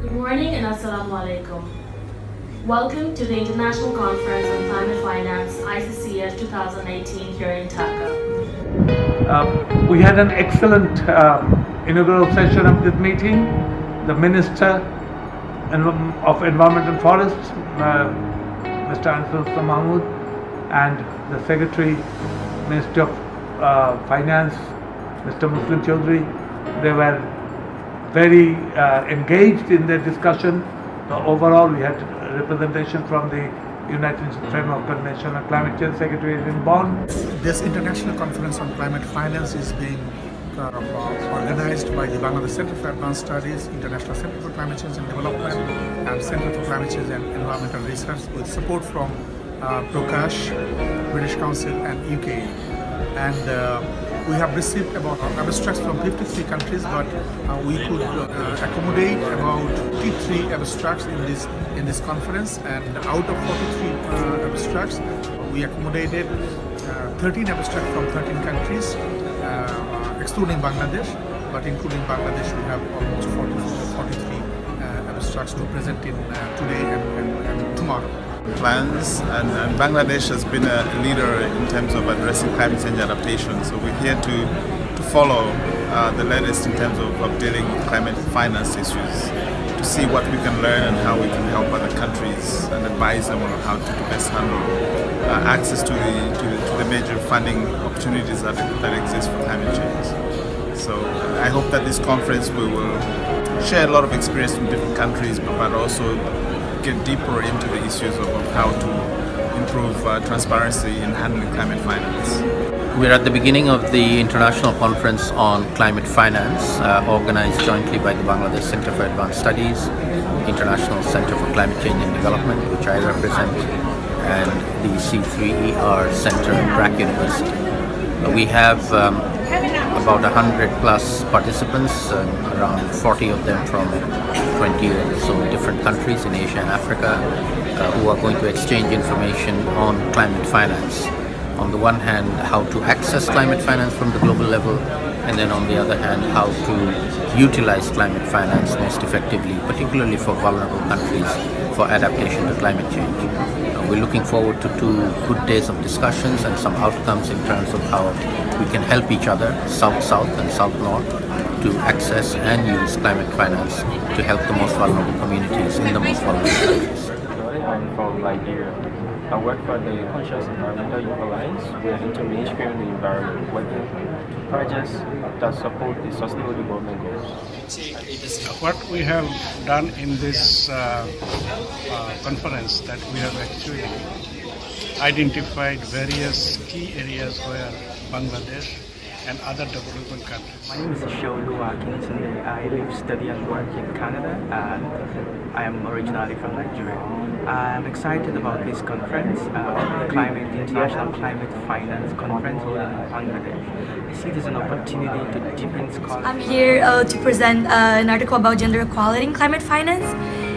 Good morning and Assalamu alaikum. Welcome to the International Conference on Climate Finance, ICCF 2018 here in Dhaka. We had an excellent inaugural session of this meeting. The Minister of Environment and Forests, Mr. Ansar Mahmood, and the Secretary, Minister of Finance, Mr. Muslim Chaudhry, they were very engaged in their discussion. Overall, we had representation from the United Nations Framework Convention on Climate Change Secretariat in Bonn. This international conference on climate finance is being organized by the Bangladesh Center for Advanced Studies, International Center for Climate Change and Development, and Center for Climate Change and Environmental Research, with support from Prakash, British Council, and UK. And we have received about abstracts from 53 countries, but we could accommodate about 53 abstracts in this conference. And out of 43 abstracts, we accommodated 13 abstracts from 13 countries, excluding Bangladesh. But including Bangladesh, we have almost 43 abstracts to present in today and tomorrow. Plans and Bangladesh has been a leader in terms of addressing climate change adaptation, so we're here to follow the latest in terms of dealing with climate finance issues, to see what we can learn and how we can help other countries and advise them on how to best handle access to the major funding opportunities that exist for climate change. So I hope that this conference we will share a lot of experience from different countries, but also get deeper into the issues of how to improve transparency in handling climate finance. We're at the beginning of the International Conference on Climate Finance, organized jointly by the Bangladesh Center for Advanced Studies, International Center for Climate Change and Development, which I represent, and the C3ER Center at BRAC University. We have about 100 plus participants, around 40 of them from 20 or so different countries in Asia and Africa, who are going to exchange information on climate finance. On the one hand, how to access climate finance from the global level, and then on the other hand, how to utilize climate finance most effectively, particularly for vulnerable countries, for adaptation to climate change. We're looking forward to 2 good days of discussions and some outcomes in terms of how we can help each other, South-South and South-North, to access and use climate finance to help the most vulnerable communities in the most vulnerable countries. I'm from Liberia. I work for the Conscious Environmental Youth Alliance. We are into mainstreaming the environment, working to projects that support the Sustainable Development Goals. What we have done in this conference, that we have actually identified various key areas where Bangladesh and other development countries. My name is Sholu Akintunde. I live, study and work in Canada, and I am originally from Nigeria. I'm excited about this conference, the International Climate Finance Conference held in Bangladesh. I see it as an opportunity to deepen scholarship. I'm here to present an article about gender equality in climate finance,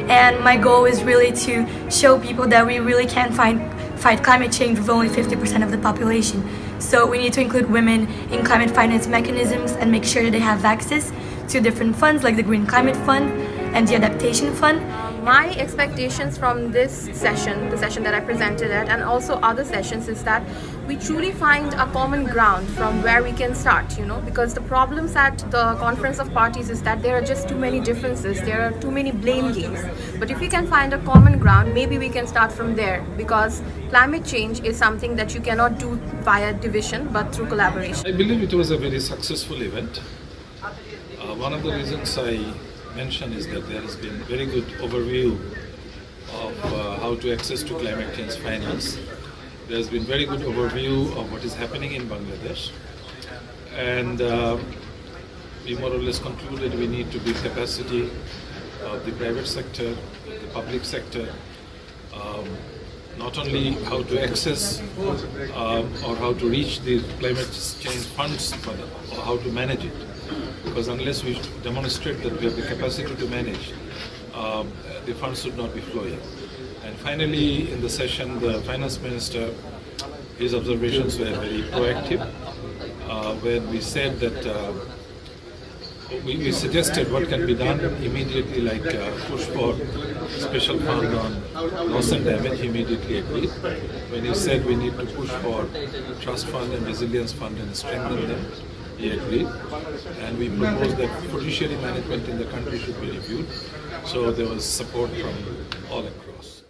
and my goal is really to show people that we really can fight climate change with only 50% of the population. So we need to include women in climate finance mechanisms and make sure that they have access to different funds like the Green Climate Fund and the Adaptation Fund. My expectations from this session, the session that I presented at, and also other sessions, is that we truly find a common ground from where we can start, because the problems at the Conference of Parties is that there are just too many differences, there are too many blame games. But if we can find a common ground, maybe we can start from there, because climate change is something that you cannot do via division, but through collaboration. I believe it was a very successful event. One of the reasons I mention is that there has been very good overview of how to access to climate change finance. There has been very good overview of what is happening in Bangladesh, and we more or less concluded we need to build capacity of the private sector, the public sector, not only how to access or how to reach the climate change funds, but how to manage it. Because unless we demonstrate that we have the capacity to manage, the funds should not be flowing. And finally, in the session, the finance minister, his observations were very proactive, when we said that we suggested what can be done immediately, like push for special fund on loss and damage. He immediately agreed. When he said we need to push for trust fund and resilience fund and strengthen them, he agreed. And we proposed that fiduciary management in the country should be reviewed. So there was support from all across.